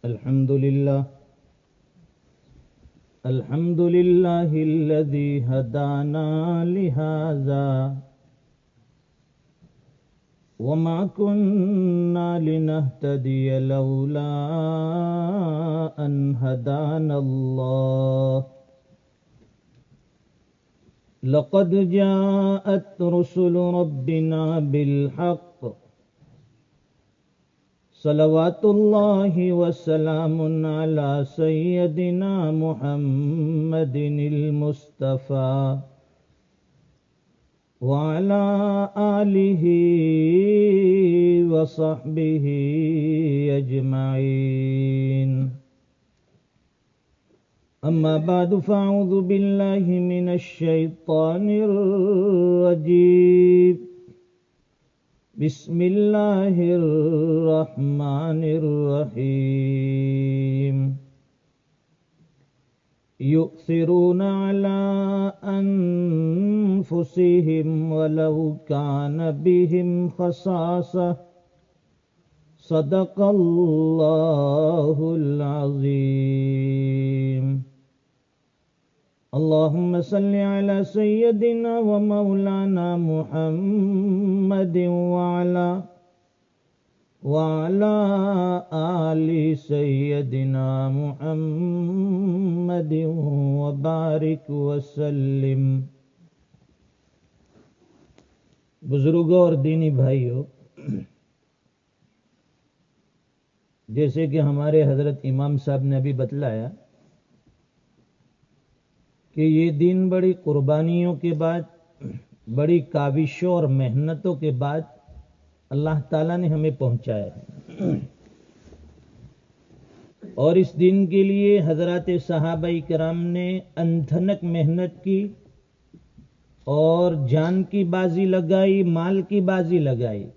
الحمد لله الذي هدانا لهذا وما كنا لنهتدي لولا أن هدانا الله لقد جاءت رسل ربنا بالحق صلوات الله وسلام على سيدنا محمد المصطفى وعلى آله وصحبه أجمعين أما بعد فأعوذ بالله من الشيطان الرجيم بسم الله الرحمن الرحيم يؤثرون على أنفسهم ولو كان بهم خصاصة صدق الله العظيم اللهم صل على سيدنا ومولانا محمد وعلى آل سيدنا محمد وبارك وسلم. بزرگوں اور دینی بھائیوں، جیسے کہ ہمارے حضرت امام صاحب نے ابھی بتلایا کہ یہ دین بڑی قربانیوں کے بعد، بڑی کاوشوں اور محنتوں کے بعد اللہ تعالیٰ نے ہمیں پہنچایا ہے، اور اس دین کے لیے حضرات صحابہ کرام نے انتھنک محنت کی اور جان کی بازی لگائی، مال کی بازی لگائی،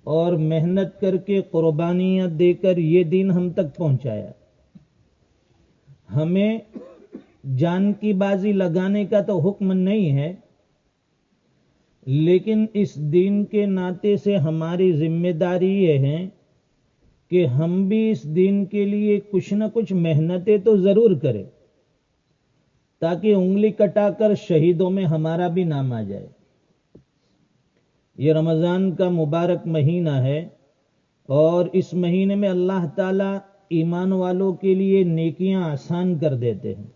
اور محنت کر کے قربانیاں دے کر یہ دین ہم تک پہنچایا. ہمیں جان کی بازی لگانے کا تو حکم نہیں ہے، لیکن اس دین کے ناطے سے ہماری ذمہ داری یہ ہے کہ ہم بھی اس دین کے لیے کچھ نہ کچھ محنتیں تو ضرور کریں، تاکہ انگلی کٹا کر شہیدوں میں ہمارا بھی نام آ جائے. یہ رمضان کا مبارک مہینہ ہے، اور اس مہینے میں اللہ تعالیٰ ایمان والوں کے لیے نیکیاں آسان کر دیتے ہیں.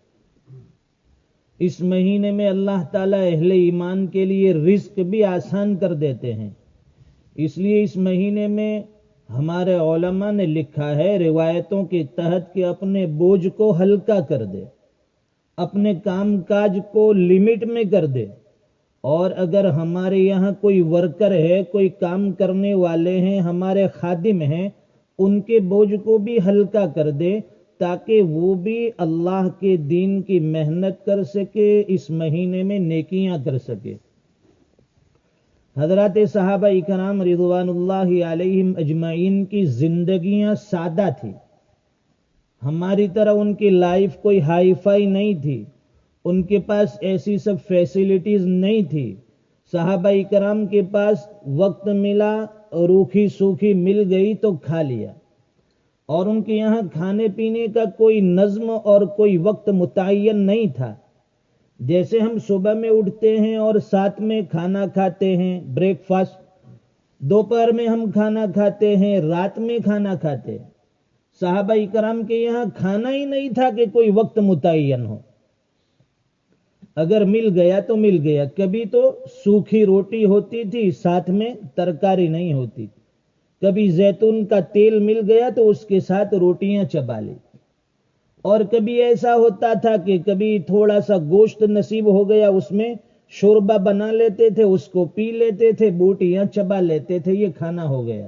اس مہینے میں اللہ تعالیٰ اہل ایمان کے لیے رزق بھی آسان کر دیتے ہیں. اس لیے اس مہینے میں ہمارے علماء نے لکھا ہے روایتوں کے تحت کہ اپنے بوجھ کو ہلکا کر دے، اپنے کام کاج کو لمٹ میں کر دے، اور اگر ہمارے یہاں کوئی ورکر ہے، کوئی کام کرنے والے ہیں، ہمارے خادم ہیں، ان کے بوجھ کو بھی ہلکا کر دے، تاکہ وہ بھی اللہ کے دین کی محنت کر سکے، اس مہینے میں نیکیاں کر سکے. حضرات صحابہ اکرام رضوان اللہ علیہم اجمعین کی زندگیاں سادہ تھی. ہماری طرح ان کی لائف کوئی ہائی فائی نہیں تھی، ان کے پاس ایسی سب فیسیلیٹیز نہیں تھی. صحابہ اکرام کے پاس وقت ملا، روکھی سوکھی مل گئی تو کھا لیا، اور ان کے یہاں کھانے پینے کا کوئی نظم اور کوئی وقت متعین نہیں تھا. جیسے ہم صبح میں اٹھتے ہیں اور ساتھ میں کھانا کھاتے ہیں، بریک فاسٹ، دوپہر میں ہم کھانا کھاتے ہیں، رات میں کھانا کھاتے ہیں. صحابہ اکرام کے یہاں کھانا ہی نہیں تھا کہ کوئی وقت متعین ہو، اگر مل گیا تو مل گیا. کبھی تو سوکھی روٹی ہوتی تھی، ساتھ میں ترکاری نہیں ہوتی. کبھی زیتون کا تیل مل گیا تو اس کے ساتھ روٹیاں چبا لی، اور کبھی ایسا ہوتا تھا کہ کبھی تھوڑا سا گوشت نصیب ہو گیا، اس میں شوربہ بنا لیتے تھے، اس کو پی لیتے تھے، بوٹیاں چبا لیتے تھے، یہ کھانا ہو گیا.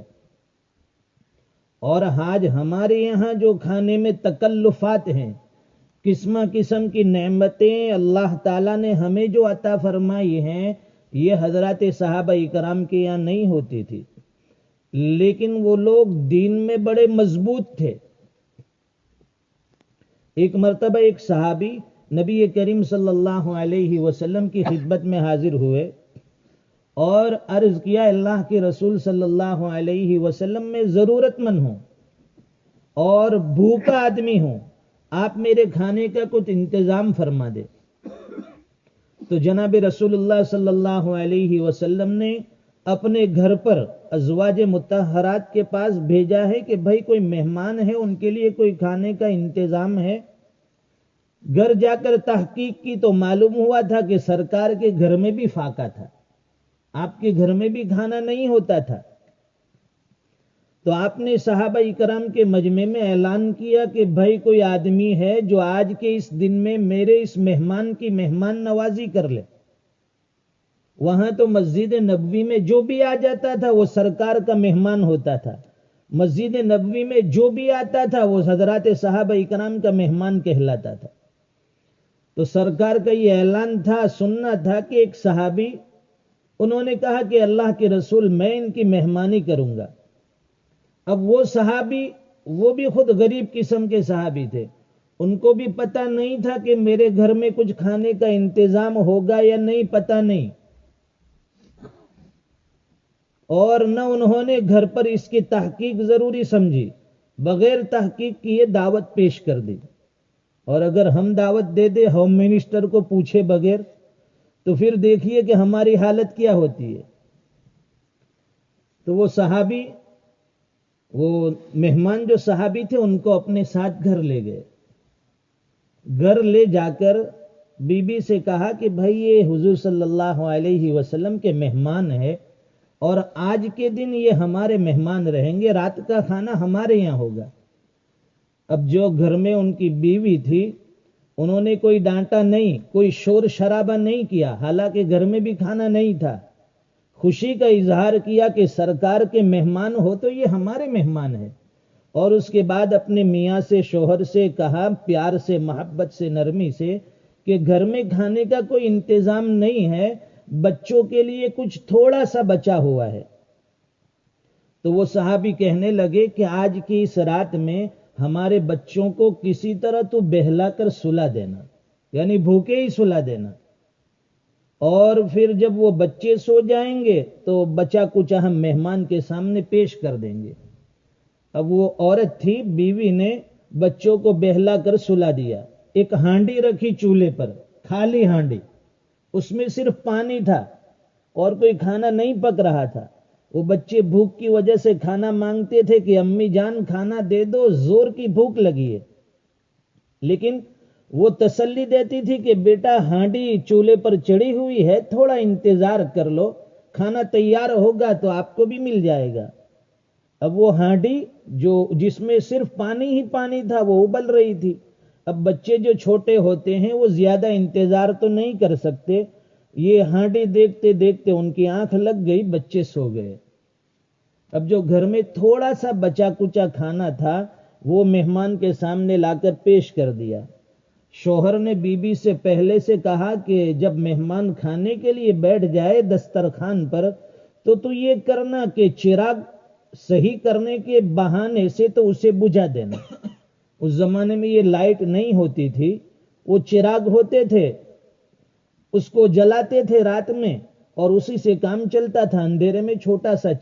اور آج ہمارے یہاں جو کھانے میں تکلفات ہیں، قسم قسم کی نعمتیں اللہ تعالیٰ نے ہمیں جو عطا فرمائی ہیں، یہ حضرات صحابہ اکرام کے یہاں نہیں ہوتی تھی. لیکن وہ لوگ دین میں بڑے مضبوط تھے. ایک مرتبہ ایک صحابی نبی کریم صلی اللہ علیہ وسلم کی خدمت میں حاضر ہوئے اور عرض کیا، اللہ کے رسول صلی اللہ علیہ وسلم میں ضرورت مند ہوں، اور بھوکا آدمی ہوں، آپ میرے کھانے کا کچھ انتظام فرما دے۔ تو جناب رسول اللہ صلی اللہ علیہ وسلم نے اپنے گھر پر ازواج مطہرات کے پاس بھیجا ہے کہ بھائی کوئی مہمان ہے، ان کے لیے کوئی کھانے کا انتظام ہے۔ گھر جا کر تحقیق کی تو معلوم ہوا تھا کہ سرکار کے گھر میں بھی فاقہ تھا، آپ کے گھر میں بھی کھانا نہیں ہوتا تھا۔ تو آپ نے صحابہ اکرام کے مجمع میں اعلان کیا کہ بھائی کوئی آدمی ہے جو آج کے اس دن میں میرے اس مہمان کی مہمان نوازی کر لے۔ وہاں تو مسجد نبوی میں جو بھی آ جاتا تھا وہ سرکار کا مہمان ہوتا تھا، مسجد نبوی میں جو بھی آتا تھا وہ حضرات صحابہ اکرام کا مہمان کہلاتا تھا۔ تو سرکار کا یہ اعلان تھا، سننا تھا کہ ایک صحابی انہوں نے کہا کہ اللہ کے رسول میں ان کی مہمانی کروں گا۔ اب وہ صحابی وہ بھی خود غریب قسم کے صحابی تھے، ان کو بھی پتہ نہیں تھا کہ میرے گھر میں کچھ کھانے کا انتظام ہوگا یا نہیں، پتہ نہیں، اور نہ انہوں نے گھر پر اس کی تحقیق ضروری سمجھی، بغیر تحقیق کیے دعوت پیش کر دی۔ اور اگر ہم دعوت دے دے ہوم منسٹر کو پوچھے بغیر تو پھر دیکھیے کہ ہماری حالت کیا ہوتی ہے۔ تو وہ صحابی، وہ مہمان جو صحابی تھے، ان کو اپنے ساتھ گھر لے گئے۔ گھر لے جا کر بی بی سے کہا کہ بھائی یہ حضور صلی اللہ علیہ وسلم کے مہمان ہے اور آج کے دن یہ ہمارے مہمان رہیں گے، رات کا کھانا ہمارے یہاں ہوگا۔ اب جو گھر میں ان کی بیوی تھی انہوں نے کوئی ڈانٹا نہیں، کوئی شور شرابہ نہیں کیا، حالانکہ گھر میں بھی کھانا نہیں تھا۔ خوشی کا اظہار کیا کہ سرکار کے مہمان ہو تو یہ ہمارے مہمان ہیں، اور اس کے بعد اپنے میاں سے، شوہر سے کہا پیار سے، محبت سے، نرمی سے کہ گھر میں کھانے کا کوئی انتظام نہیں ہے، بچوں کے لیے کچھ تھوڑا سا بچا ہوا ہے۔ تو وہ صحابی کہنے لگے کہ آج کی اس رات میں ہمارے بچوں کو کسی طرح تو بہلا کر سلا دینا، یعنی بھوکے ہی سلا دینا، اور پھر جب وہ بچے سو جائیں گے تو بچا کچا ہم مہمان کے سامنے پیش کر دیں گے۔ اب وہ عورت تھی، بیوی نے بچوں کو بہلا کر سلا دیا، ایک ہانڈی رکھی چولہے پر، خالی ہانڈی، اس میں صرف پانی تھا اور کوئی کھانا نہیں پک رہا تھا۔ وہ بچے بھوک کی وجہ سے کھانا مانگتے تھے کہ امی جان کھانا دے دو، زور کی بھوک لگی ہے، لیکن وہ تسلی دیتی تھی کہ بیٹا ہانڈی چولہے پر چڑھی ہوئی ہے، تھوڑا انتظار کر لو، کھانا تیار ہوگا تو آپ کو بھی مل جائے گا۔ اب وہ ہانڈی جس میں صرف پانی ہی پانی تھا وہ ابل رہی تھی۔ اب بچے جو چھوٹے ہوتے ہیں وہ زیادہ انتظار تو نہیں کر سکتے، یہ ہانڈی دیکھتے دیکھتے ان کی آنکھ لگ گئی، بچے سو گئے۔ اب جو گھر میں تھوڑا سا بچا کچا کھانا تھا وہ مہمان کے سامنے لا کر پیش کر دیا۔ شوہر نے بی بی سے پہلے سے کہا کہ جب مہمان کھانے کے لیے بیٹھ جائے دسترخوان پر تو یہ کرنا کہ چراغ صحیح کرنے کے بہانے سے تو اسے بجھا دینا۔ اس زمانے میں یہ لائٹ نہیں ہوتی تھی، وہ چراغ ہوتے تھے، اس کو جلاتے تھے رات میں اور اسی سے کام چلتا تھا، اندھیرے میں چھوٹا سا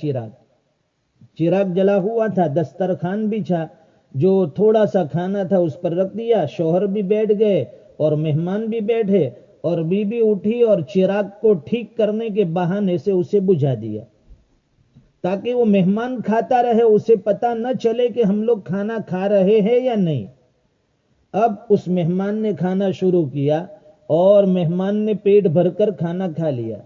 چراغ جلا ہوا تھا، دسترخوان بچھا، جو تھوڑا سا کھانا تھا اس پر رکھ دیا، شوہر بھی بیٹھ گئے اور مہمان بھی بیٹھے، اور بی بی اٹھی اور چراغ کو ٹھیک کرنے کے بہانے سے اسے بجھا دیا تاکہ وہ مہمان کھاتا رہے، اسے پتہ نہ چلے کہ ہم لوگ کھانا کھا رہے ہیں یا نہیں۔ اب اس مہمان نے کھانا شروع کیا اور مہمان نے پیٹ بھر کر کھانا کھا لیا۔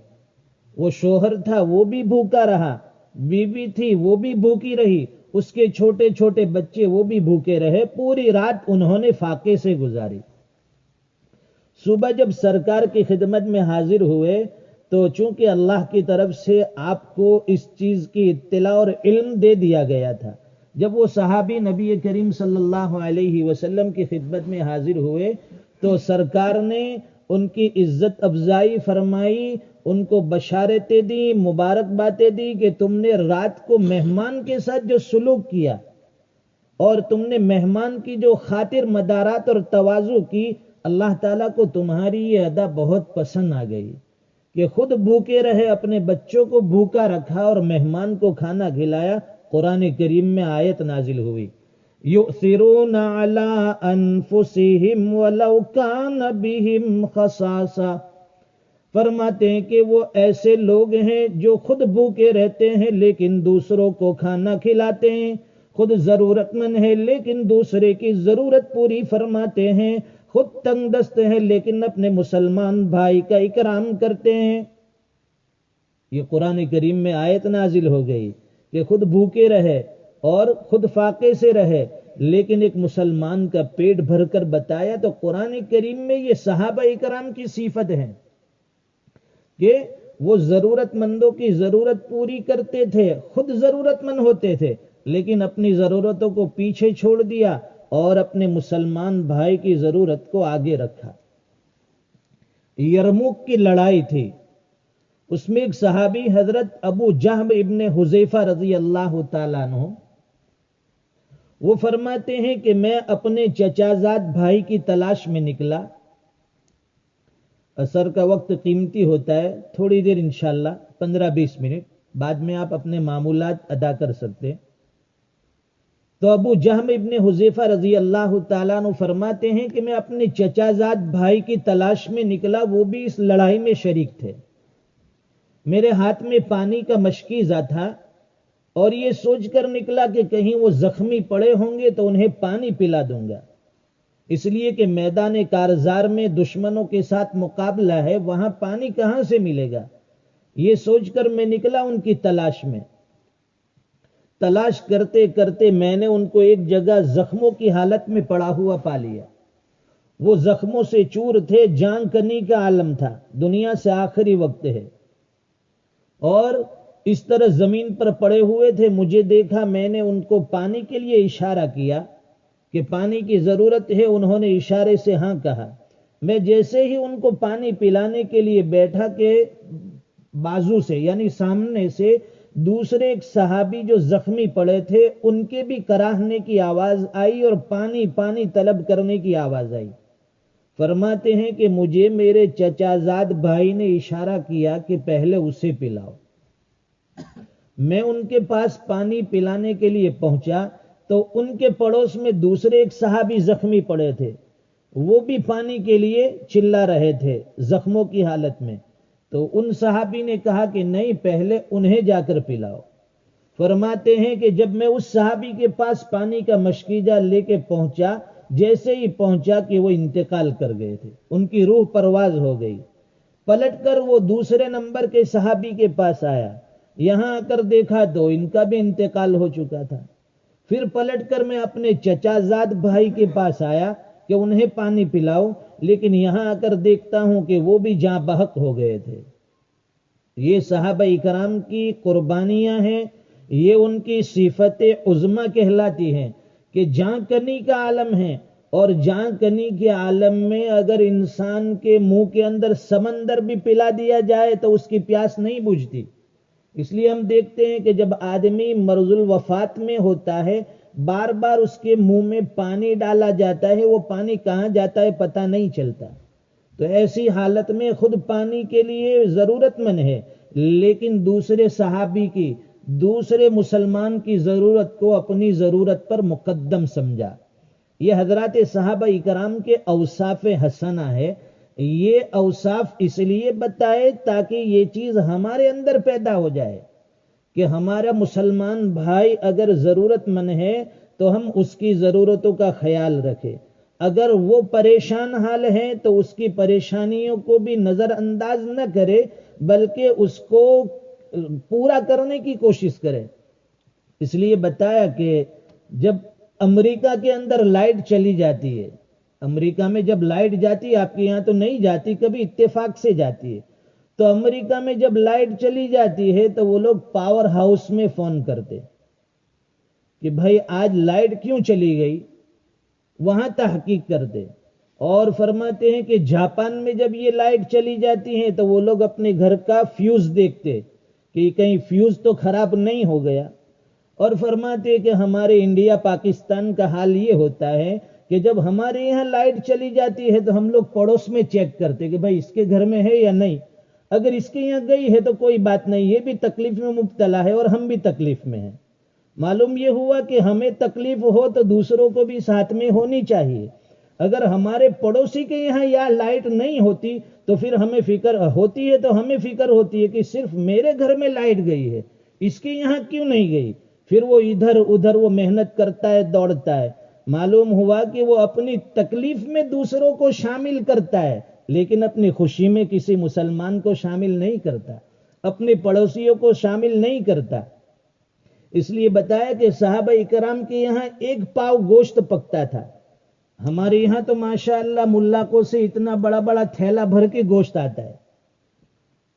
وہ شوہر تھا وہ بھی بھوکا رہا، بیوی تھی وہ بھی بھوکی رہی، اس کے چھوٹے چھوٹے بچے وہ بھی بھوکے رہے، پوری رات انہوں نے فاقے سے گزاری۔ صبح جب سرکار کی خدمت میں حاضر ہوئے تو چونکہ اللہ کی طرف سے آپ کو اس چیز کی اطلاع اور علم دے دیا گیا تھا، جب وہ صحابی نبی کریم صلی اللہ علیہ وسلم کی خدمت میں حاضر ہوئے تو سرکار نے ان کی عزت افزائی فرمائی، ان کو بشارتیں دی، مبارک باتیں دی کہ تم نے رات کو مہمان کے ساتھ جو سلوک کیا اور تم نے مہمان کی جو خاطر مدارات اور تواضع کی، اللہ تعالیٰ کو تمہاری یہ ادا بہت پسند آ گئی کہ خود بھوکے رہے، اپنے بچوں کو بھوکا رکھا اور مہمان کو کھانا کھلایا۔ قرآن کریم میں آیت نازل ہوئی، یؤثرون علی انفسہم ولو کان بہم خصاصہ، فرماتے ہیں کہ وہ ایسے لوگ ہیں جو خود بھوکے رہتے ہیں لیکن دوسروں کو کھانا کھلاتے ہیں، خود ضرورت مند ہے لیکن دوسرے کی ضرورت پوری فرماتے ہیں، خود تنگ دست ہے لیکن اپنے مسلمان بھائی کا اکرام کرتے ہیں۔ یہ قرآن کریم میں آیت نازل ہو گئی کہ خود بھوکے رہے اور خود فاقے سے رہے لیکن ایک مسلمان کا پیٹ بھر کر بتایا، تو قرآن کریم میں یہ صحابہ اکرام کی صفت ہے کہ وہ ضرورت مندوں کی ضرورت پوری کرتے تھے، خود ضرورت مند ہوتے تھے لیکن اپنی ضرورتوں کو پیچھے چھوڑ دیا اور اپنے مسلمان بھائی کی ضرورت کو آگے رکھا۔ یرموک کی لڑائی تھی، اس میں ایک صحابی حضرت ابو جہم ابن حذیفہ رضی اللہ تعالیٰ عنہ، وہ فرماتے ہیں کہ میں اپنے چچا زاد بھائی کی تلاش میں نکلا۔ عصر کا وقت قیمتی ہوتا ہے، تھوڑی دیر انشاءاللہ 15-20 منٹ بعد میں آپ اپنے معمولات ادا کر سکتے ہیں۔ تو ابو جہم ابن حذیفہ رضی اللہ تعالیٰ عنہ فرماتے ہیں کہ میں اپنے چچا زاد بھائی کی تلاش میں نکلا، وہ بھی اس لڑائی میں شریک تھے۔ میرے ہاتھ میں پانی کا مشکیزہ تھا اور یہ سوچ کر نکلا کہ کہیں وہ زخمی پڑے ہوں گے تو انہیں پانی پلا دوں گا، اس لیے کہ میدان کارزار میں دشمنوں کے ساتھ مقابلہ ہے، وہاں پانی کہاں سے ملے گا۔ یہ سوچ کر میں نکلا ان کی تلاش میں۔ تلاش کرتے کرتے میں نے ان کو ایک جگہ زخموں کی حالت میں پڑا ہوا پا لیا۔ وہ زخموں سے چور تھے، جان کنی کا عالم تھا، دنیا سے آخری وقت ہے، اور اس طرح زمین پر پڑے ہوئے تھے۔ مجھے دیکھا، میں نے ان کو پانی کے لیے اشارہ کیا کہ پانی کی ضرورت ہے، انہوں نے اشارے سے ہاں کہا۔ میں جیسے ہی ان کو پانی پلانے کے لیے بیٹھا کہ بازو سے یعنی سامنے سے دوسرے ایک صحابی جو زخمی پڑے تھے ان کے بھی کراہنے کی آواز آئی اور پانی پانی طلب کرنے کی آواز آئی۔ فرماتے ہیں کہ مجھے میرے چچا زاد بھائی نے اشارہ کیا کہ پہلے اسے پلاؤ۔ میں ان کے پاس پانی پلانے کے لیے پہنچا تو ان کے پڑوس میں دوسرے ایک صحابی زخمی پڑے تھے، وہ بھی پانی کے لیے چلا رہے تھے زخموں کی حالت میں۔ تو ان صحابی نے کہا کہ نہیں، پہلے انہیں جا کر پلاؤ۔ فرماتے ہیں کہ جب میں اس صحابی کے پاس پانی کا مشکیزہ لے کے پہنچا، جیسے ہی پہنچا کہ وہ انتقال کر گئے تھے، ان کی روح پرواز ہو گئی۔ پلٹ کر وہ دوسرے نمبر کے صحابی کے پاس آیا، یہاں آ کر دیکھا تو ان کا بھی انتقال ہو چکا تھا۔ پھر پلٹ کر میں اپنے چچا زاد بھائی کے پاس آیا کہ انہیں پانی پلاؤ، لیکن یہاں آ کر دیکھتا ہوں کہ وہ بھی جاں بحق ہو گئے تھے۔ یہ صحابہ اکرام کی قربانیاں ہیں، یہ ان کی صفت عظمی کہلاتی ہیں کہ جاں کنی کا عالم ہے، اور جاں کنی کے عالم میں اگر انسان کے منہ کے اندر سمندر بھی پلا دیا جائے تو اس کی پیاس نہیں بجھتی۔ اس لیے ہم دیکھتے ہیں کہ جب آدمی مرض الوفات میں ہوتا ہے، بار بار اس کے منہ میں پانی ڈالا جاتا ہے، وہ پانی کہاں جاتا ہے پتہ نہیں چلتا۔ تو ایسی حالت میں خود پانی کے لیے ضرورت مند ہے، لیکن دوسرے صحابی کی، دوسرے مسلمان کی ضرورت کو اپنی ضرورت پر مقدم سمجھا۔ یہ حضرات صحابہ اکرام کے اوصاف حسنہ ہے۔ یہ اوصاف اس لیے بتائے تاکہ یہ چیز ہمارے اندر پیدا ہو جائے کہ ہمارا مسلمان بھائی اگر ضرورت مند ہے تو ہم اس کی ضرورتوں کا خیال رکھیں، اگر وہ پریشان حال ہے تو اس کی پریشانیوں کو بھی نظر انداز نہ کرے بلکہ اس کو پورا کرنے کی کوشش کرے۔ اس لیے بتایا کہ جب امریکہ کے اندر لائٹ چلی جاتی ہے، امریکہ میں جب لائٹ جاتی ہے، آپ کے یہاں تو نہیں جاتی، کبھی اتفاق سے جاتی ہے، تو امریکہ میں جب لائٹ چلی جاتی ہے تو وہ لوگ پاور ہاؤس میں فون کرتے کہ بھائی آج لائٹ کیوں چلی گئی، وہاں تحقیق کرتے، اور فرماتے ہیں کہ جاپان میں جب یہ لائٹ چلی جاتی ہے تو وہ لوگ اپنے گھر کا فیوز دیکھتے کہ کہیں فیوز تو خراب نہیں ہو گیا، اور فرماتے ہیں کہ ہمارے انڈیا پاکستان کا حال یہ ہوتا ہے کہ جب ہمارے یہاں لائٹ چلی جاتی ہے تو ہم لوگ پڑوس میں چیک کرتے کہ بھائی اس کے گھر میں ہے یا نہیں، اگر اس کے یہاں گئی ہے تو کوئی بات نہیں، یہ بھی تکلیف میں مبتلا ہے اور ہم بھی تکلیف میں ہیں۔ معلوم یہ ہوا کہ ہمیں تکلیف ہو تو دوسروں کو بھی ساتھ میں ہونی چاہیے. اگر ہمارے پڑوسی کے یہاں یا لائٹ نہیں ہوتی تو پھر ہمیں فکر ہوتی ہے، تو ہمیں فکر ہوتی ہے کہ صرف میرے گھر میں لائٹ گئی ہے، اس کے یہاں کیوں نہیں گئی. پھر وہ ادھر ادھر وہ محنت کرتا ہے، دوڑتا ہے. معلوم ہوا کہ وہ اپنی تکلیف میں دوسروں کو شامل کرتا ہے، لیکن اپنی خوشی میں کسی مسلمان کو شامل نہیں کرتا، اپنے پڑوسیوں کو شامل نہیں کرتا. اس لیے بتایا کہ صحابہ اکرام کے یہاں ایک پاؤ گوشت پکتا تھا. ہمارے یہاں تو ماشاءاللہ ملاقوں سے اتنا بڑا بڑا تھیلا بھر کے گوشت آتا ہے،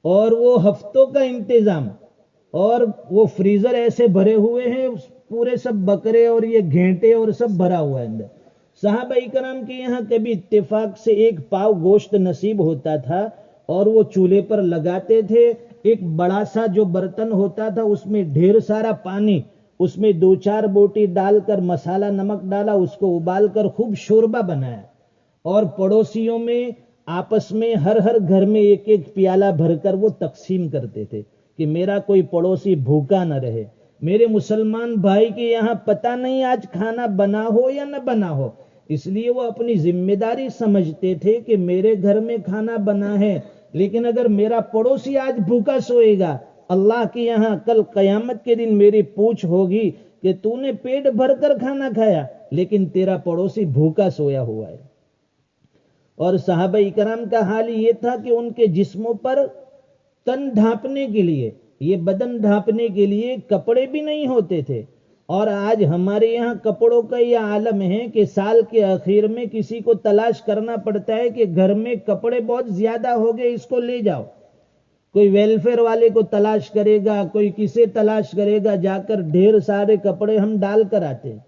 اور وہ ہفتوں کا انتظام، اور وہ فریزر ایسے بھرے ہوئے ہیں، پورے سب بکرے اور یہ گھینٹے اور سب بھرا ہوا ہے اندر. صحابہ اکرام کے یہاں کبھی اتفاق سے ایک پاؤ گوشت نصیب ہوتا تھا اور وہ چولہے پر لگاتے تھے. ایک بڑا سا جو برتن ہوتا تھا اس میں ڈھیر سارا پانی، اس میں 2-4 بوٹی ڈال کر مسالہ نمک ڈالا، اس کو ابال کر خوب شوربہ بنایا، اور پڑوسیوں میں آپس میں ہر گھر میں ایک ایک پیالہ بھر کر وہ تقسیم کرتے تھے کہ میرا کوئی پڑوسی بھوکا نہ رہے. میرے مسلمان بھائی کے یہاں پتہ نہیں آج کھانا بنا ہو یا نہ بنا ہو، اس لیے وہ اپنی ذمہ داری سمجھتے تھے کہ میرے گھر میں کھانا بنا ہے، لیکن اگر میرا پڑوسی آج بھوکا سوئے گا، اللہ کے یہاں کل قیامت کے دن میری پوچھ ہوگی کہ تو نے پیٹ بھر کر کھانا کھایا لیکن تیرا پڑوسی بھوکا سویا ہوا ہے. اور صحابہ اکرام کا حال یہ تھا کہ ان کے جسموں پر تن ڈھانپنے کے لیے، یہ بدن ڈھانپنے کے لیے کپڑے بھی نہیں ہوتے تھے. اور آج ہمارے یہاں کپڑوں کا یہ عالم ہے کہ سال کے آخر میں کسی کو تلاش کرنا پڑتا ہے کہ گھر میں کپڑے بہت زیادہ ہو گئے، اس کو لے جاؤ. کوئی ویلفیئر والے کو تلاش کرے گا، کوئی کسے تلاش کرے گا، جا کر ڈھیر سارے کپڑے ہم ڈال کر آتے ہیں.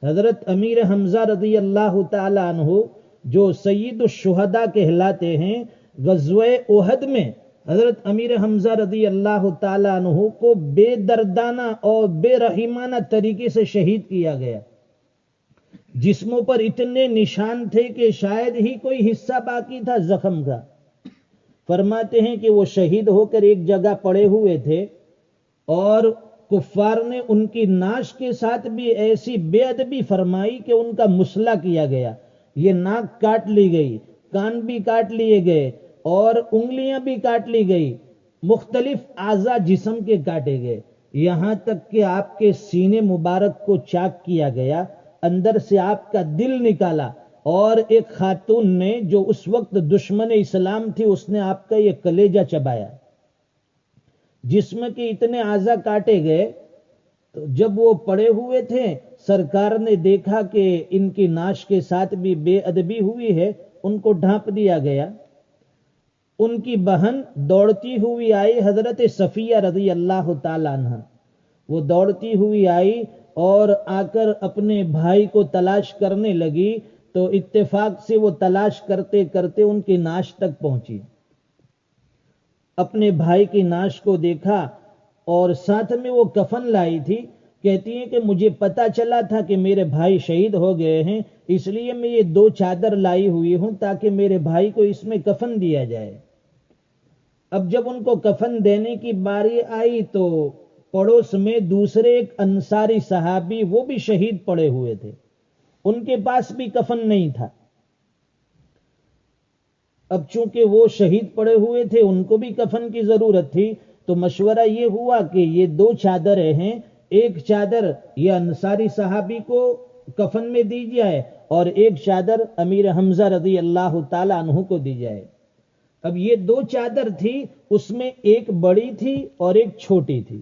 حضرت امیر حمزہ رضی اللہ تعالی عنہ جو سید الشہداء کہلاتے ہیں، غزوہ احد میں حضرت امیر حمزہ رضی اللہ تعالی عنہ کو بے دردانہ اور بے رحیمانہ طریقے سے شہید کیا گیا. جسموں پر اتنے نشان تھے کہ شاید ہی کوئی حصہ باقی تھا زخم کا. فرماتے ہیں کہ وہ شہید ہو کر ایک جگہ پڑے ہوئے تھے، اور کفار نے ان کی ناش کے ساتھ بھی ایسی بے ادبی فرمائی کہ ان کا مسئلہ کیا گیا. یہ ناک کاٹ لی گئی، کان بھی کاٹ لیے گئے، اور انگلیاں بھی کاٹ لی گئی، مختلف اعضاء جسم کے کاٹے گئے، یہاں تک کہ آپ کے سینے مبارک کو چاک کیا گیا، اندر سے آپ کا دل نکالا، اور ایک خاتون نے جو اس وقت دشمن اسلام تھی اس نے آپ کا یہ کلیجہ چبایا. جسم کے اتنے اعضاء کاٹے گئے. تو جب وہ پڑے ہوئے تھے، سرکار نے دیکھا کہ ان کی ناش کے ساتھ بھی بے ادبی ہوئی ہے، ان کو ڈھانپ دیا گیا. ان کی بہن دوڑتی ہوئی آئی، حضرت صفیہ رضی اللہ تعالی عنہ، وہ دوڑتی ہوئی آئی اور آ کر اپنے بھائی کو تلاش کرنے لگی. تو اتفاق سے وہ تلاش کرتے کرتے ان کی ناش تک پہنچی، اپنے بھائی کی ناش کو دیکھا، اور ساتھ میں وہ کفن لائی تھی. کہتی ہیں کہ مجھے پتا چلا تھا کہ میرے بھائی شہید ہو گئے ہیں، اس لیے میں یہ 2 چادر لائی ہوئی ہوں تاکہ میرے بھائی کو اس میں کفن دیا جائے. اب جب ان کو کفن دینے کی باری آئی تو پڑوس میں دوسرے ایک انصاری صحابی، وہ بھی شہید پڑے ہوئے تھے، ان کے پاس بھی کفن نہیں تھا. اب چونکہ وہ شہید پڑے ہوئے تھے، ان کو بھی کفن کی ضرورت تھی، تو مشورہ یہ ہوا کہ یہ 2 چادریں ہیں، ایک چادر یہ انصاری صحابی کو کفن میں دی جائے اور ایک چادر امیر حمزہ رضی اللہ تعالی عنہ کو دی جائے. اب یہ 2 چادر تھی، اس میں ایک بڑی تھی اور ایک چھوٹی تھی.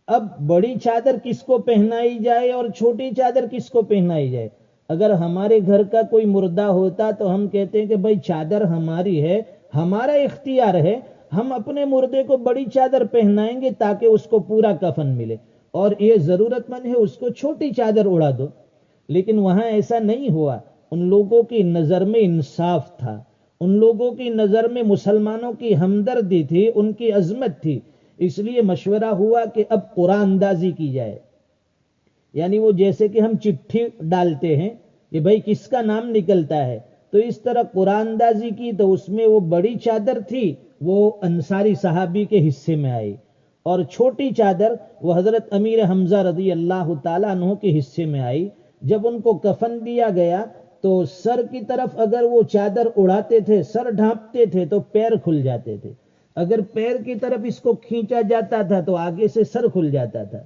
اب بڑی چادر کس کو پہنائی جائے اور چھوٹی چادر کس کو پہنائی جائے؟ اگر ہمارے گھر کا کوئی مردہ ہوتا تو ہم کہتے ہیں کہ بھائی چادر ہماری ہے، ہمارا اختیار ہے، ہم اپنے مردے کو بڑی چادر پہنائیں گے تاکہ اس کو پورا کفن ملے، اور یہ ضرورت مند ہے اس کو چھوٹی چادر اڑا دو. لیکن وہاں ایسا نہیں ہوا. ان لوگوں کی نظر میں انصاف تھا، ان لوگوں کی نظر میں مسلمانوں کی ہمدردی تھی، ان کی عظمت تھی. اس لیے مشورہ ہوا کہ اب قرآن اندازی کی جائے، یعنی وہ جیسے کہ ہم چٹھی ڈالتے ہیں کہ بھائی کس کا نام نکلتا ہے، تو اس طرح قرآن اندازی کی. تو اس میں وہ بڑی چادر تھی، وہ انصاری صحابی کے حصے میں آئی، اور چھوٹی چادر وہ حضرت امیر حمزہ رضی اللہ تعالیٰ عنہ کے حصے میں آئی. جب ان کو کفن دیا گیا تو سر کی طرف اگر وہ چادر اڑاتے تھے، سر ڈھانپتے تھے تو پیر کھل جاتے تھے. اگر پیر کی طرف اس کو کھینچا جاتا تھا تو آگے سے سر کھل جاتا تھا.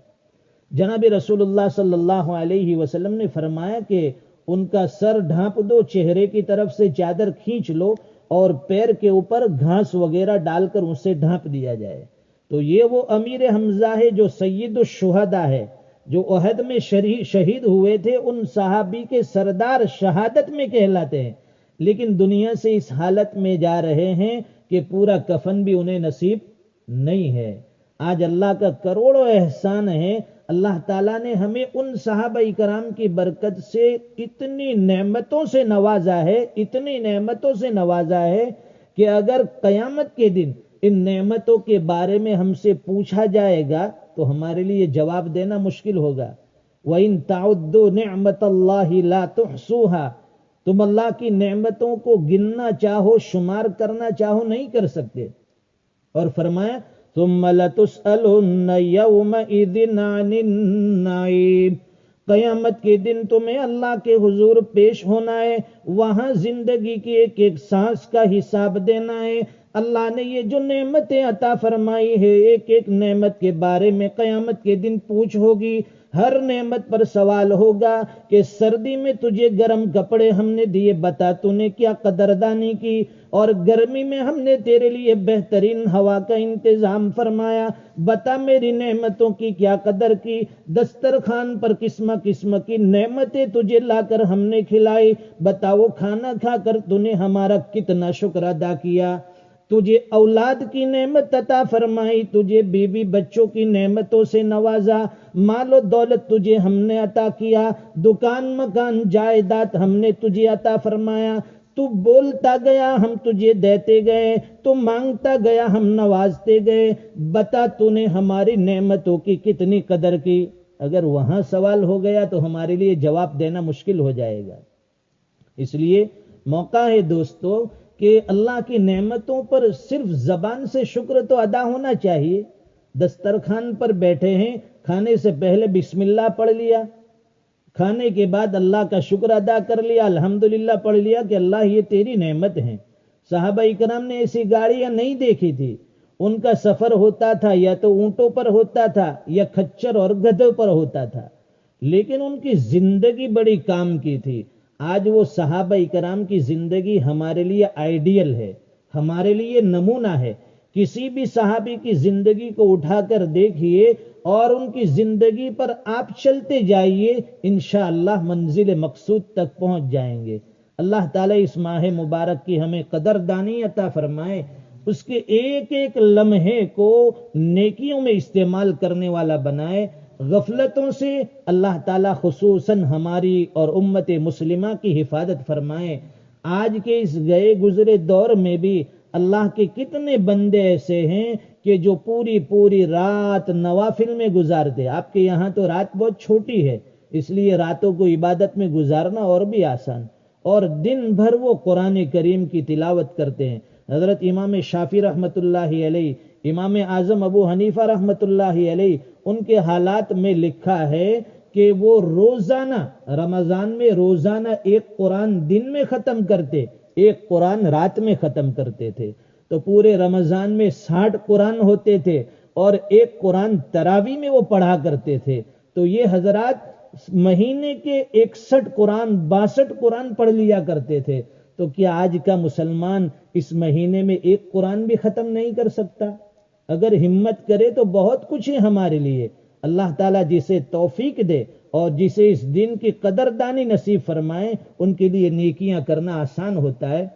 جناب رسول اللہ صلی اللہ علیہ وسلم نے فرمایا کہ ان کا سر ڈھانپ دو، چہرے کی طرف سے چادر کھینچ لو اور پیر کے اوپر گھاس وغیرہ ڈال کر اسے ڈھانپ دیا جائے. تو یہ وہ امیر حمزہ ہے جو سید الشہداء ہے، جو احد میں شہید ہوئے تھے. ان صحابی کے سردار شہادت میں کہلاتے ہیں، لیکن دنیا سے اس حالت میں جا رہے ہیں کہ پورا کفن بھی انہیں نصیب نہیں ہے. آج اللہ کا کروڑوں احسان ہے، اللہ تعالیٰ نے ہمیں ان صحابہ کرام کی برکت سے اتنی نعمتوں سے نوازا ہے، اتنی نعمتوں سے نوازا ہے کہ اگر قیامت کے دن ان نعمتوں کے بارے میں ہم سے پوچھا جائے گا تو ہمارے لیے جواب دینا مشکل ہوگا. وَإِن تَعُدُّوا نِعْمَةَ اللَّهِ لَا تُحْصُوهَا، تم اللہ کی نعمتوں کو گننا چاہو، شمار کرنا چاہو، نہیں کر سکتے. اور فرمایا ثُمَّ لَتُسْأَلُنَّ يَوْمَئِذٍ عَنِ النَّعِيمِ، قیامت کے دن تمہیں اللہ کے حضور پیش ہونا ہے، وہاں زندگی کی ایک ایک سانس کا حساب دینا ہے. اللہ نے یہ جو نعمتیں عطا فرمائی ہے، ایک ایک نعمت کے بارے میں قیامت کے دن پوچھ ہوگی. ہر نعمت پر سوال ہوگا کہ سردی میں تجھے گرم کپڑے ہم نے دیے، بتا تو نے کیا قدردانی کی، اور گرمی میں ہم نے تیرے لیے بہترین ہوا کا انتظام فرمایا، بتا میری نعمتوں کی کیا قدر کی. دسترخوان پر قسم قسم کی نعمتیں تجھے لا کر ہم نے کھلائی، بتا وہ کھانا کھا کر تو نے ہمارا کتنا شکر ادا کیا. تجھے اولاد کی نعمت عطا فرمائی، تجھے بیوی بچوں کی نعمتوں سے نوازا، مال و دولت تجھے ہم نے عطا کیا، دکان مکان جائیداد ہم نے تجھے عطا فرمایا. تو بولتا گیا ہم تجھے دیتے گئے، تو مانگتا گیا ہم نوازتے گئے، بتا تو نے ہماری نعمتوں کی کتنی قدر کی. اگر وہاں سوال ہو گیا تو ہمارے لیے جواب دینا مشکل ہو جائے گا. اس لیے موقع ہے دوستو کہ اللہ کی نعمتوں پر صرف زبان سے شکر تو ادا ہونا چاہیے. دسترخوان پر بیٹھے ہیں، کھانے سے پہلے بسم اللہ پڑھ لیا، کھانے کے بعد اللہ کا شکر ادا کر لیا، الحمدللہ پڑھ لیا کہ اللہ یہ تیری نعمت ہے. صحابہ کرام نے ایسی گاڑیاں نہیں دیکھی تھی، ان کا سفر ہوتا تھا یا تو اونٹوں پر ہوتا تھا یا کھچر اور گدھوں پر ہوتا تھا، لیکن ان کی زندگی بڑی کام کی تھی. آج وہ صحابہ کرام کی زندگی ہمارے لیے آئیڈیل ہے، ہمارے لیے نمونہ ہے. کسی بھی صحابی کی زندگی کو اٹھا کر دیکھیے اور ان کی زندگی پر آپ چلتے جائیے، انشاءاللہ منزل مقصود تک پہنچ جائیں گے. اللہ تعالیٰ اس ماہ مبارک کی ہمیں قدردانی عطا فرمائے، اس کے ایک ایک لمحے کو نیکیوں میں استعمال کرنے والا بنائے. غفلتوں سے اللہ تعالیٰ خصوصاً ہماری اور امت مسلمہ کی حفاظت فرمائے. آج کے اس گئے گزرے دور میں بھی اللہ کے کتنے بندے ایسے ہیں کہ جو پوری پوری رات نوافل میں گزارتے. آپ کے یہاں تو رات بہت چھوٹی ہے، اس لیے راتوں کو عبادت میں گزارنا اور بھی آسان، اور دن بھر وہ قرآن کریم کی تلاوت کرتے ہیں. حضرت امام شافعی رحمۃ اللہ علیہ، امام اعظم ابو حنیفہ رحمۃ اللہ علیہ، ان کے حالات میں لکھا ہے کہ وہ روزانہ رمضان میں روزانہ ایک قرآن دن میں ختم کرتے، ایک قرآن رات میں ختم کرتے تھے. تو پورے رمضان میں 60 قرآن ہوتے تھے اور ایک قرآن تراویح میں وہ پڑھا کرتے تھے. تو یہ حضرات مہینے کے 61 قرآن 62 قرآن پڑھ لیا کرتے تھے. تو کیا آج کا مسلمان اس مہینے میں ایک قرآن بھی ختم نہیں کر سکتا؟ اگر ہمت کرے تو بہت کچھ ہے ہمارے لیے. اللہ تعالیٰ جسے توفیق دے اور جسے اس دن کی قدردانی نصیب فرمائے، ان کے لیے نیکیاں کرنا آسان ہوتا ہے.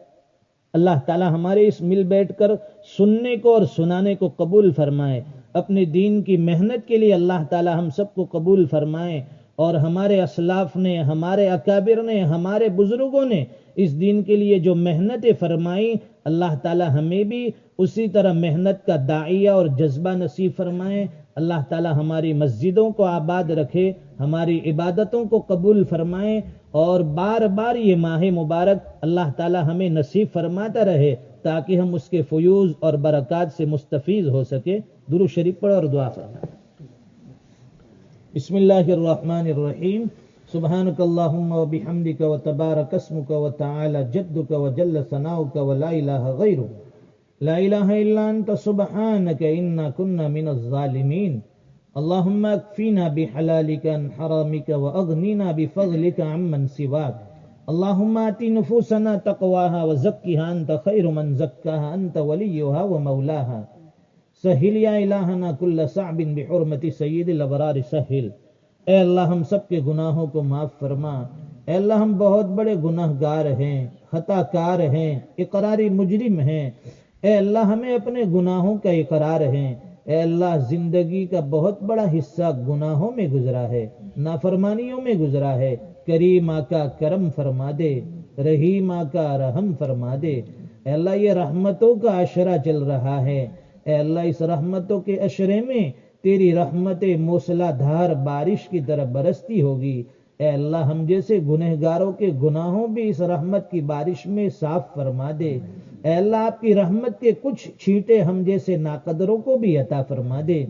اللہ تعالیٰ ہمارے اس مل بیٹھ کر سننے کو اور سنانے کو قبول فرمائے. اپنے دین کی محنت کے لیے اللہ تعالیٰ ہم سب کو قبول فرمائے. اور ہمارے اسلاف نے، ہمارے اکابر نے، ہمارے بزرگوں نے اس دین کے لیے جو محنتیں فرمائی، اللہ تعالیٰ ہمیں بھی اسی طرح محنت کا داعیہ اور جذبہ نصیب فرمائے. اللہ تعالیٰ ہماری مسجدوں کو آباد رکھے، ہماری عبادتوں کو قبول فرمائے، اور بار بار یہ ماہ مبارک اللہ تعالیٰ ہمیں نصیب فرماتا رہے. تاکہ ہم اس کے فیوز اور برکات سے مستفیض ہو سکے. درود شریف پڑھ اور دعا فرما. بسم اللہ الرحمن الرحیم. سبحانک اللہم و بحمدک و تبارک اسمک و تعالی جدک و جل ثناؤک و لا الہ غیرک. لا الہ الا انت سبحانک انا کنا من الظالمین. اللہم اکفینا بحلالک عن حرامک و اغنینا بفضلک عمن سواک. اللہم آتی نفوسنا تقواها و زکیها انت خیر من زکاها انت ولیها و مولاها. سہل یا الہنا کل صعب بحرمت سید الابرار سہل. اے اللہ ہم سب کے گناہوں کو معاف فرما. اے اللہ ہم بہت بڑے گناہ گار ہیں، خطا کار ہیں، اقراری مجرم ہیں. اے اللہ ہمیں اپنے گناہوں کا اقرار ہے. اے اللہ زندگی کا بہت بڑا حصہ گناہوں میں گزرا ہے، نافرمانیوں میں گزرا ہے. کریم آقا کرم فرما دے، رحیم آقا رحم فرما دے. اے اللہ یہ رحمتوں کا عشرہ چل رہا ہے. اے اللہ اس رحمتوں کے عشرے میں تیری رحمت موسلا دھار بارش کی طرح برستی ہوگی. اے اللہ ہم جیسے گنہگاروں کے گناہوں بھی اس رحمت کی بارش میں صاف فرما دے. اے اللہ آپ کی رحمت کے کچھ چھینٹے ہم جیسے ناقدروں کو بھی عطا فرما دے.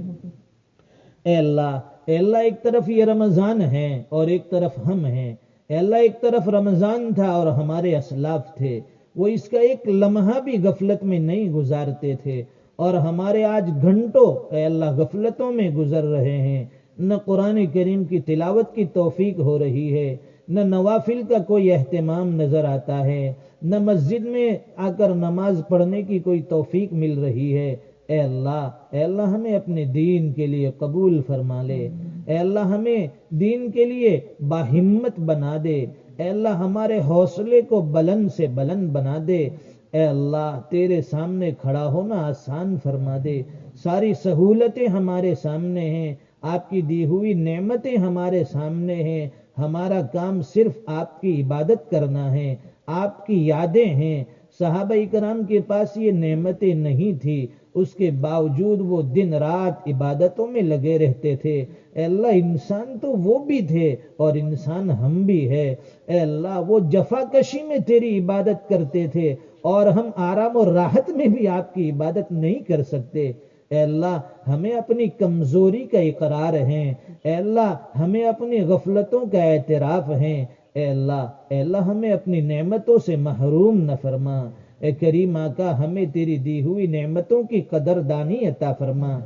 اے اللہ ایک طرف یہ رمضان ہے اور ایک طرف ہم ہیں. اے اللہ ایک طرف رمضان تھا اور ہمارے اسلاف تھے، وہ اس کا ایک لمحہ بھی غفلت میں نہیں گزارتے تھے، اور ہمارے آج گھنٹوں اے اللہ غفلتوں میں گزر رہے ہیں. نہ قرآن کریم کی تلاوت کی توفیق ہو رہی ہے، نہ نوافل کا کوئی اہتمام نظر آتا ہے، نہ مسجد میں آ کر نماز پڑھنے کی کوئی توفیق مل رہی ہے. اے اللہ ہمیں اپنے دین کے لیے قبول فرما لے. اے اللہ ہمیں دین کے لیے باہمت بنا دے. اے اللہ ہمارے حوصلے کو بلند سے بلند بنا دے. اے اللہ تیرے سامنے کھڑا ہونا آسان فرما دے. ساری سہولتیں ہمارے سامنے ہیں، آپ کی دی ہوئی نعمتیں ہمارے سامنے ہیں. ہمارا کام صرف آپ کی عبادت کرنا ہے، آپ کی یادیں ہیں. صحابہ کرام کے پاس یہ نعمتیں نہیں تھی، اس کے باوجود وہ دن رات عبادتوں میں لگے رہتے تھے. اے اللہ انسان تو وہ بھی تھے اور انسان ہم بھی ہے. اے اللہ وہ جفا کشی میں تیری عبادت کرتے تھے اور ہم آرام اور راحت میں بھی آپ کی عبادت نہیں کر سکتے. اے اللہ ہمیں اپنی کمزوری کا اقرار ہے. اے اللہ ہمیں اپنی غفلتوں کا اعتراف ہے. اے اللہ ہمیں اپنی نعمتوں سے محروم نہ فرما. اے کریم آقا ہمیں تیری دی ہوئی نعمتوں کی قدردانی عطا فرما.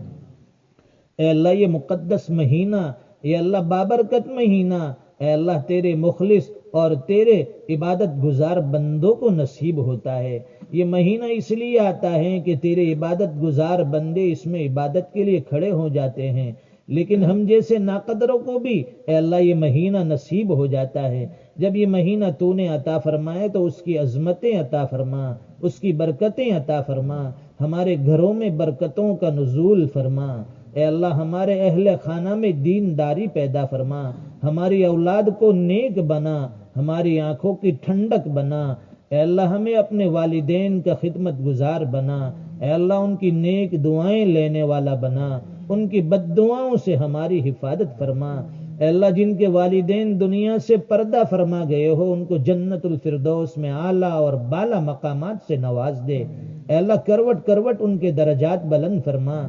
اے اللہ یہ مقدس مہینہ، اے اللہ بابرکت مہینہ، اے اللہ تیرے مخلص اور تیرے عبادت گزار بندوں کو نصیب ہوتا ہے. یہ مہینہ اس لیے آتا ہے کہ تیرے عبادت گزار بندے اس میں عبادت کے لیے کھڑے ہو جاتے ہیں، لیکن ہم جیسے ناقدروں کو بھی اے اللہ یہ مہینہ نصیب ہو جاتا ہے. جب یہ مہینہ تو نے عطا فرمائے تو اس کی عظمتیں عطا فرما، اس کی برکتیں عطا فرما. ہمارے گھروں میں برکتوں کا نزول فرما. اے اللہ ہمارے اہل خانہ میں دینداری پیدا فرما. ہماری اولاد کو نیک بنا، ہماری آنکھوں کی ٹھنڈک بنا. اے اللہ ہمیں اپنے والدین کا خدمت گزار بنا. اے اللہ ان کی نیک دعائیں لینے والا بنا. ان کی بد دعاؤں سے ہماری حفاظت فرما. اے اللہ جن کے والدین دنیا سے پردہ فرما گئے ہو ان کو جنت الفردوس میں اعلیٰ اور بالا مقامات سے نواز دے. اے اللہ کروٹ کروٹ ان کے درجات بلند فرما.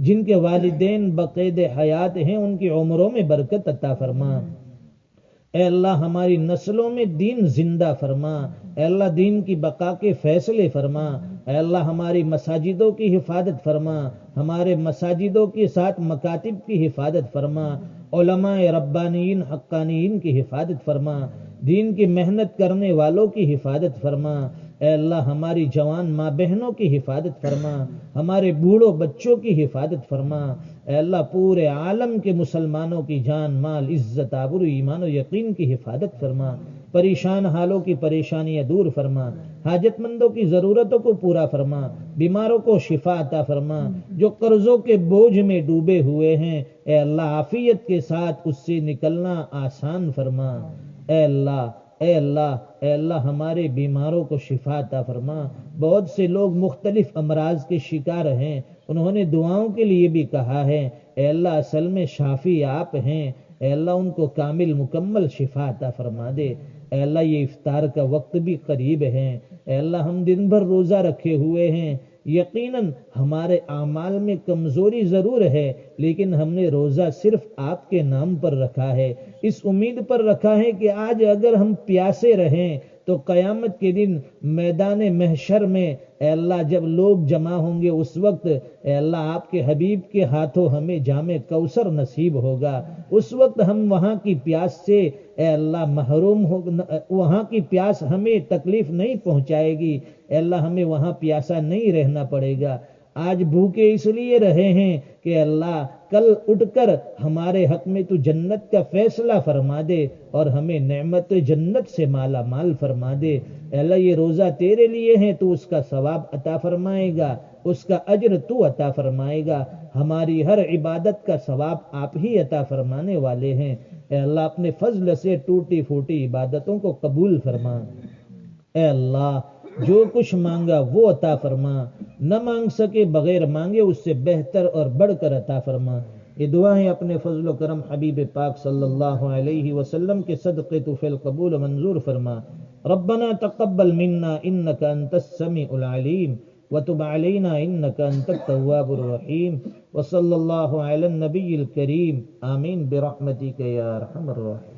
جن کے والدین بقید حیات ہیں ان کی عمروں میں برکت عطا فرما. اے اللہ ہماری نسلوں میں دین زندہ فرما. اے اللہ دین کی بقا کے فیصلے فرما. اے اللہ ہماری مساجدوں کی حفاظت فرما. ہمارے مساجدوں کے ساتھ مکاتب کی حفاظت فرما. علماء ربانیین حقانیین کی حفاظت فرما. دین کی محنت کرنے والوں کی حفاظت فرما. اے اللہ ہماری جوان ماں بہنوں کی حفاظت فرما. ہمارے بوڑھوں بچوں کی حفاظت فرما. اے اللہ پورے عالم کے مسلمانوں کی جان مال عزت آبرو ایمان و یقین کی حفاظت فرما. پریشان حالوں کی پریشانیاں دور فرما. حاجت مندوں کی ضرورتوں کو پورا فرما. بیماروں کو شفا عطا فرما. جو قرضوں کے بوجھ میں ڈوبے ہوئے ہیں اے اللہ عافیت کے ساتھ اس سے نکلنا آسان فرما. اے اللہ ہمارے بیماروں کو شفا عطا فرما. بہت سے لوگ مختلف امراض کے شکار ہیں، انہوں نے دعاؤں کے لیے بھی کہا ہے. اے اللہ اصل میں شافی آپ ہیں. اے اللہ ان کو کامل مکمل شفا عطا فرما دے. اے اللہ یہ افطار کا وقت بھی قریب ہے. اے اللہ ہم دن بھر روزہ رکھے ہوئے ہیں، یقیناً ہمارے اعمال میں کمزوری ضرور ہے، لیکن ہم نے روزہ صرف آپ کے نام پر رکھا ہے، اس امید پر رکھا ہے کہ آج اگر ہم پیاسے رہیں تو قیامت کے دن میدان محشر میں اے اللہ جب لوگ جمع ہوں گے اس وقت اے اللہ آپ کے حبیب کے ہاتھوں ہمیں جام کوثر نصیب ہوگا، اس وقت ہم وہاں کی پیاس سے اے اللہ محروم ہو، وہاں کی پیاس ہمیں تکلیف نہیں پہنچائے گی، اے اللہ ہمیں وہاں پیاسا نہیں رہنا پڑے گا۔ آج بھوکے اس لیے رہے ہیں کہ اللہ کل اٹھ کر ہمارے حق میں تو جنت کا فیصلہ فرما دے اور ہمیں نعمت جنت سے مالا مال فرما دے۔ اے اللہ یہ روزہ تیرے لیے ہیں، تو اس کا ثواب عطا فرمائے گا، اس کا اجر تو عطا فرمائے گا، ہماری ہر عبادت کا ثواب آپ ہی عطا فرمانے والے ہیں۔ اے اللہ اپنے فضل سے ٹوٹی پھوٹی عبادتوں کو قبول فرما۔ اے اللہ جو کچھ مانگا وہ عطا فرما، نہ مانگ سکے بغیر مانگے اس سے بہتر اور بڑھ کر عطا فرما۔ یہ دعائیں اپنے فضل و کرم حبیب پاک صلی اللہ علیہ وسلم کے صدقے تو فی القبول منظور فرما۔ ربنا تقبل منا انك انت السميع العليم وتب علينا انك انت التواب الرحيم وصلى الله على النبي الكريم آمين برحمتك يا ارحم الراحمين۔